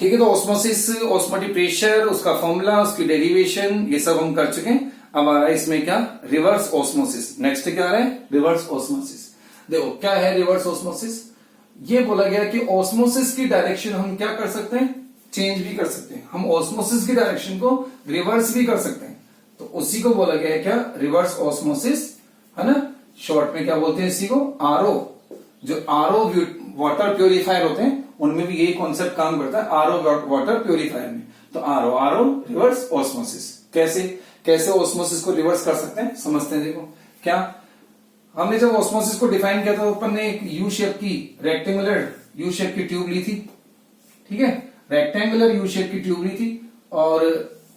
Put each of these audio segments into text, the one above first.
ठीक है, तो ऑस्मोसिस, ऑस्मोटिक प्रेशर, उसका फॉर्मूला, उसकी डेरिवेशन, ये सब हम कर चुके हैं। अब आ रहा है इसमें क्या, रिवर्स ऑस्मोसिस। नेक्स्ट क्या आ रहा है, रिवर्स ऑस्मोसिस। देखो क्या है रिवर्स ऑस्मोसिस। ये बोला गया कि ऑस्मोसिस की डायरेक्शन हम क्या कर सकते हैं, चेंज भी कर सकते हैं। हम ऑस्मोसिस की डायरेक्शन को रिवर्स भी कर सकते हैं, तो उसी को बोला गया है क्या, रिवर्स ऑस्मोसिस, है ना। शॉर्ट में क्या बोलते हैं इसी को, आरओ। जो आरओ वाटर प्योरीफायर होते हैं उनमें भी यही कॉन्सेप्ट काम करता है, आरओ वाटर प्योरीफायर में। तो आरओ रिवर्स ऑस्मोसिस। कैसे ऑस्मोसिस को रिवर्स कर सकते हैं, समझते हैं। देखो क्या, हमने जब ऑस्मोसिस को डिफाइन किया था, अपन ने एक यू शेप की, रेक्टेंगुलर यू शेप की ट्यूब ली थी। ठीक है, रेक्टेंगुलर यू शेप की ट्यूब ली थी, और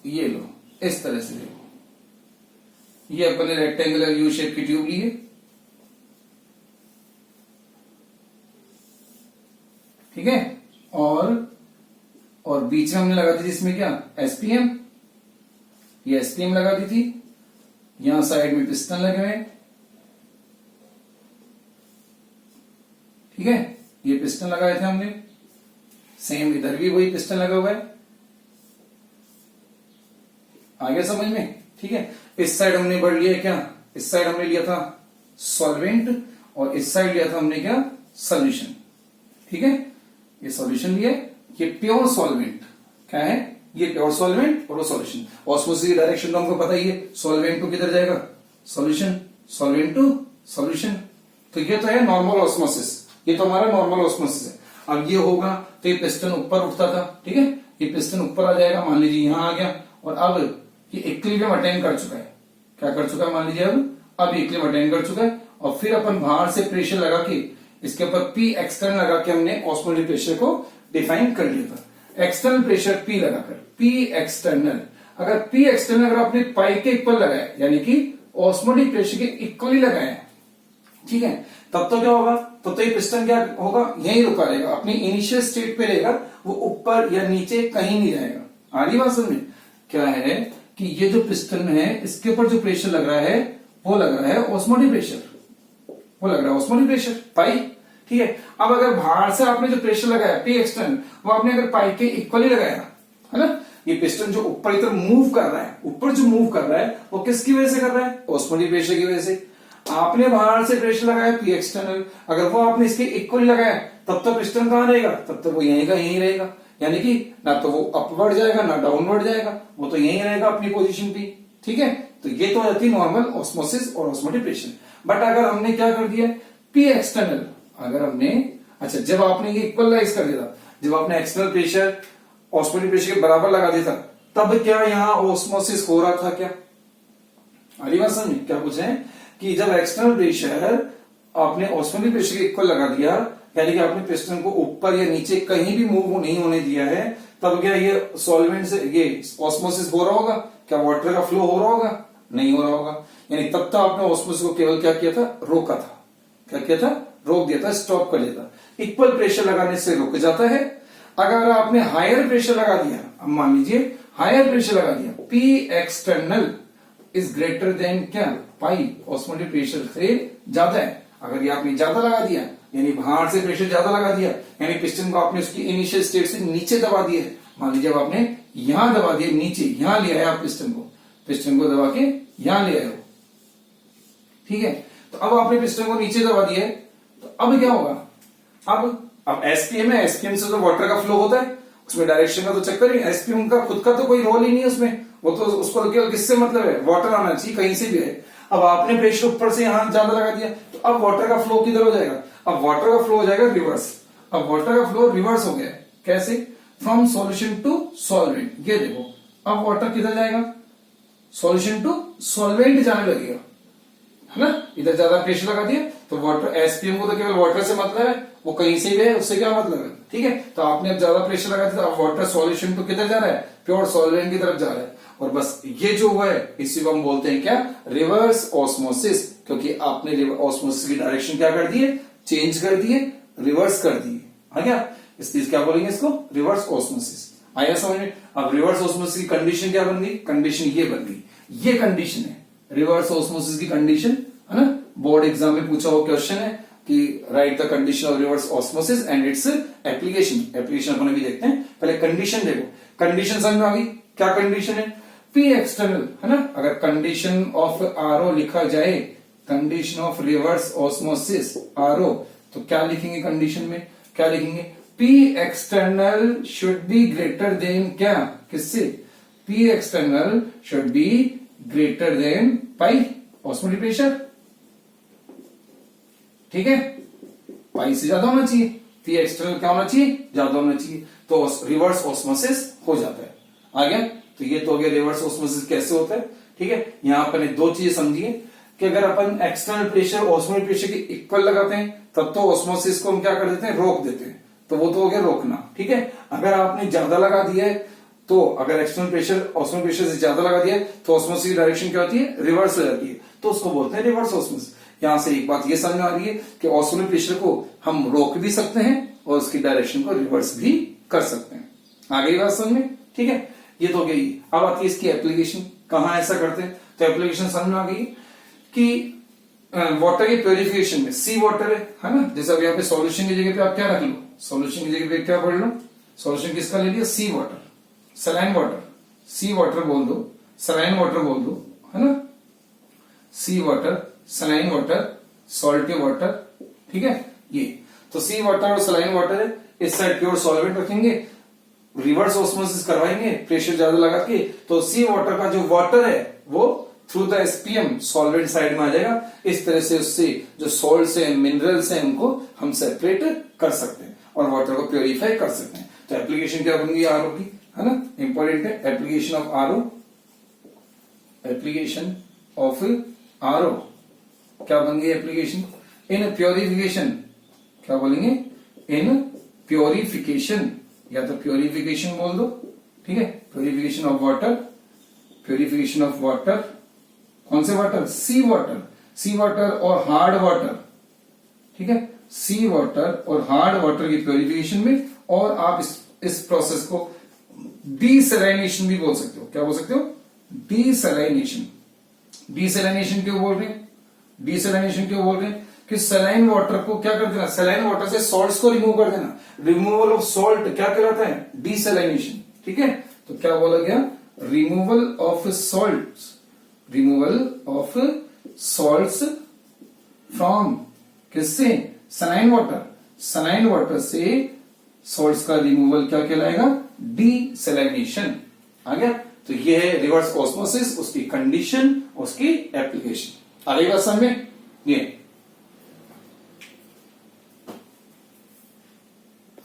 ये लो इस तरह से देखो, ये अपन ने रेक्टेंगुलर यू शेप की ट्यूब ली है। ठीक है, और बीच में हमने लगा दी जिसमें क्या, एसपीएम, ये एसपीएम लगा दी थी। यहां साइड में पिस्टन लगे हुए हैं। ठीक है, ये पिस्टन लगाए थे हमने, सेम इधर भी वही पिस्टन लगा हुआ है। आगे समझ में। ठीक है, इस साइड हमने बढ़ लिया क्या, इस साइड हमने लिया था सॉल्वेंट, और इस साइड लिया था हमने क्या, सॉल्यूशन। ठीक है, ये सॉल्यूशन लिया, ये प्योर सॉल्वेंट। क्या है, ये प्योर सॉल्वेंट और वो सॉल्यूशन। ऑस्मोसिस की डायरेक्शन तो हमको पता ही है, सॉल्वेंट टू किधर जाएगा, सॉल्यूशन, सॉल्वेंट टू सॉल्यूशन। तो ये तो है नॉर्मल ऑस्मोसिस, ये तो हमारा नॉर्मल ऑस्मोसिस है। अब ये होगा तो ये पिस्टन ऊपर उठता था। ठीक है, ये पिस्टन ऊपर आ जाएगा, मान लीजिए यहां आ गया, और अब ये इक्विलिब्रियम अटेन कर चुका है। क्या कर चुका है, मान लीजिए अब इक्विलिब्रियम अटेन कर चुका है, और फिर अपन बाहर से प्रेशर लगा के, इसके ऊपर पी एक्सटर्नल लगा के हमने ऑस्मोटिक प्रेशर को डिफाइन कर लिया था। एक्सटर्नल प्रेशर पी लगाकर, पी एक्सटर्नल, अगर पी एक्सटर्नल अगर आपने पाइप के इक्वल लगाया, यानी कि ऑस्मोटिक प्रेशर के इक्वली लगाया, ठीक है, तब तो क्या होगा, तब तो ये पिस्टन क्या होगा, यहीं रुका रहेगा, अपनी इनिशियल स्टेट पे रहेगा, वो ऊपर या नीचे कहीं नहीं जाएगा। आ रही बात समझ में। क्या है कि ये जो पिस्टन है, इसके ऊपर जो प्रेशर लग रहा है, वो लग रहा है ऑस्मोटिक प्रेशर, वो लग रहा है ऑस्मोटिक प्रेशर पाई। ठीक है, अब अगर बाहर से आपने जो प्रेशर लगाया पी एक्सटर्नल, वो आपने अगर पाइप के इक्वली लगाया, है ना, ये पिस्टन जो ऊपर की तरफ मूव कर रहा है, ऊपर जो मूव कर रहा है, वो किसकी वजह से कर रहा है, ऑस्मोटिक प्रेशर की वजह से। आपने बाहर से प्रेशर लगाया पी एक्सटर्नल, अगर वो आपने इसके इक्वली लगाया, तब तो पिस्टन कहां रहेगा, तब तो वो यहीं का यहीं रहेगा, यानी कि ना तो वो अपवर्ड जाएगा ना डाउनवर्ड जाएगा, वो तो यहीं रहेगा अपनी पोजीशन पे। ठीक है, तो ये तो जाती नॉर्मल ऑस्मोसिस और ऑस्मोटिक प्रेशर। बट अगर हमने क्या कर दिया, पी एक्सटर्नल, अगर हमने, अच्छा जब आपने ये इक्वलाइज कर दिया, जब आपने एक्सटर्नल प्रेशर ऑस्मोटिक प्रेशर के बराबर लगा दिया था, तब क्या यहां ऑस्मोसिस हो रहा था क्या, अगली बात समझ क्या कुछ है कि जब एक्सटर्नल प्रेशर आपने ऑस्मोटिक प्रेशर के इक्वल लगा दिया, यानी कि आपने पिस्टन को ऊपर या नीचे कहीं भी मूव नहीं होने दिया है, तब क्या ये सॉल्वेंट से ये ऑस्मोसिस हो रहा होगा, क्या वाटर का फ्लो हो रहा होगा, नहीं हो रहा होगा। यानी तब तक आपने ऑस्मोसिस को केवल क्या किया था, रोका था। क्या किया था, रोक दिया था, स्टॉप कर दिया था। इक्वल प्रेशर लगाने से रुक जाता है। अगर आपने हायर प्रेशर लगा दिया, अब मान लीजिए हायर प्रेशर लगा दिया, P external is greater than क्या, पाई, ऑस्मोटिक प्रेशर से ज्यादा है। अगर ये आपने ज्यादा लगा दिया, यानी बाहर से प्रेशर ज्यादा लगा दिया, यानी पिस्टन को आपने उसकी इनिशियल स्टेट से नीचे दबा दिया है। मान लीजिए अब आपने यहां दबा दिया, नीचे यहां ले आया आप पिस्टन को दबा के यहां ले आए हो। ठीक है, तो अब आपने पिस्टन को नीचे दबा दिया है, तो अब क्या होगा, अब एसपीएम है, एसपीएम से तो वाटर का फ्लो होता है, उसमें डायरेक्शन का तो चक्कर ही, एसपीएम का खुद का तो कोई रोल ही नहीं है उसमें, वो तो उसको केवल किससे मतलब है, वाटर आना चाहिए कहीं से भी है। अब आपने प्रेशर ऊपर से यहां ज्यादा लगा दिया, तो अब वाटर का फ्लो किधर हो जाएगा, अब वाटर का फ्लो हो जाएगा रिवर्स। अब वाटर का फ्लो रिवर्स हो गया, कैसे, फ्रॉम सॉल्यूशन टू सॉल्वेंट। ये देखो अब वाटर किधर जाएगा, सॉल्यूशन टू सॉल्वेंट जाने लगेगा, है ना। इधर ज्यादा प्रेशर लगा दिया तो वाटर, एसपीएम को तो केवल वाटर से मतलब है, वो कहीं से भी है, उससे क्या मतलब है। ठीक है, तो आपने अब ज्यादा प्रेशर लगा दिया, अब वाटर सॉल्यूशन टू किधर जा रहा है, प्योर सॉल्वेंट की तरफ जा रहा है। और बस ये जो हुआ है इसी को हम बोलते हैं क्या, रिवर्स ऑस्मोसिस, क्योंकि आपने ऑस्मोसिस की डायरेक्शन क्या कर दी है, चेंज कर दिए, रिवर्स कर दिए, है क्या। इसलिए क्या बोलेंगे इसको, रिवर्स ऑस्मोसिस। आया समझ में। अब रिवर्स ऑस्मोसिस की कंडीशन क्या बन गई, कंडीशन ये बन गई, ये कंडीशन है रिवर्स ऑस्मोसिस की कंडीशन, है ना। बोर्ड एग्जाम में पूछा हुआ क्वेश्चन है कि write the condition of reverse osmosis and its application. Application अपन अभी देखते हैं, पहले कंडीशन देखो। कंडीशन समझ में आ गई, क्या कंडीशन है? पी एक्सटर्नल है ना। अगर कंडीशन ऑफ आरओ लिखा जाए, condition of reverse osmosis RO, तो क्या लिखेंगे कंडीशन में? क्या लिखेंगे? P external should be greater than क्या? किससे? P external should be greater than pi osmotic pressure. ठीक है, पाई से ज्यादा होना चाहिए। पी एक्सटर्नल क्या होना चाहिए? ज्यादा होना चाहिए, तो रिवर्स ऑस्मोसिस हो जाता है। आ गया? तो ये तो हो गया रिवर्स ऑस्मोसिस कैसे होता है। ठीक है, यहां पर ने दो चीजें समझिए कि अगर अपन एक्सटर्नल प्रेशर ऑस्मोटिक प्रेशर के इक्वल लगाते हैं तब तो ऑस्मोसिस को हम क्या कर देते हैं? रोक देते हैं, तो वो तो हो गया रोकना। ठीक है, अगर आपने ज्यादा लगा दिया है, तो अगर एक्सटर्नल प्रेशर ऑस्मोटिक प्रेशर से ज्यादा लगा दिया है तो ऑस्मोसिस की डायरेक्शन क्या होती है? रिवर्स हो जाती है, तो उसको बोलते हैं रिवर्स ऑस्मोसिस। यहां से एक बात ये समझ में आ रही है कि ऑस्मोटिक प्रेशर को हम रोक भी सकते हैं और उसकी डायरेक्शन को रिवर्स भी कर सकते हैं। आ गई बात समझ में? ठीक है, ये तो हो गई। अब आती है इसकी एप्लीकेशन, कहां ऐसा करते हैं। तो एप्लीकेशन समझ में आ गई कि वाटर की प्योरिफिकेशन में, सी वाटर है ना, जैसे अब यहाँ पे सॉल्यूशन की जगह पे आप क्या रख लो? सॉल्यूशन की जगह पे क्या पढ़ लो? सॉल्यूशन किसका ले लिया? Sea water, saline water. Sea water बोल दो, सलाइन वाटर बोल दो, है ना। Sea water, saline water, salty water. ठीक है, ये तो सी वाटर और सलाइन वाटर है। इस साइड प्योर सॉल्वेंट रखेंगे, रिवर्स ऑस्मोसिस करवाएंगे प्रेशर ज्यादा लगा के, तो सी वाटर का जो वाटर है वो through the SPM solvent side में आ जाएगा। इस तरह से उससे जो सॉल्ट्स हैं, मिनरल्स हैं, उनको हम सेपरेट कर सकते हैं और वाटर को प्योरीफाई कर सकते हैं। तो एप्लीकेशन क्या बन गई? आरओ की, है ना, इंपॉर्टेंट है। Application of RO, application of RO क्या बन गई? एप्लीकेशन इन प्योरिफिकेशन, क्या बोलेंगे? इन प्योरिफिकेशन, या तो प्योरिफिकेशन बोल दो। ठीक है, purification of water, purification of water. कौन से water? Sea water, sea water और हार्ड वाटर। ठीक है, सी वाटर और हार्ड वाटर की प्योरिफिकेशन में, और आप इस प्रोसेस को डीसैलिनेशन भी बोल सकते हो। क्या बोल सकते हो? डीसैलिनेशन। डीसैलिनेशन क्यों बोल रहे हैं? डीसैलिनेशन क्यों बोल रहे हैं? कि सलाइन वाटर को क्या कर देना? सलाइन वाटर से सॉल्ट्स को रिमूव कर देना। रिमूवल ऑफ सॉल्ट क्या कहलाता है? डीसैलिनेशन। ठीक है, तो क्या बोला गया? Removal of salts, removal of salts from किससे? Saline water. सलाइन वाटर से सॉल्ट्स का रिमूवल क्या कहलाएगा? डीसैलिनेशन। आ गया? तो ये है रिवर्स ऑस्मोसिस, उसकी कंडीशन, उसकी एप्लीकेशन। आ गई बात समझ में? ये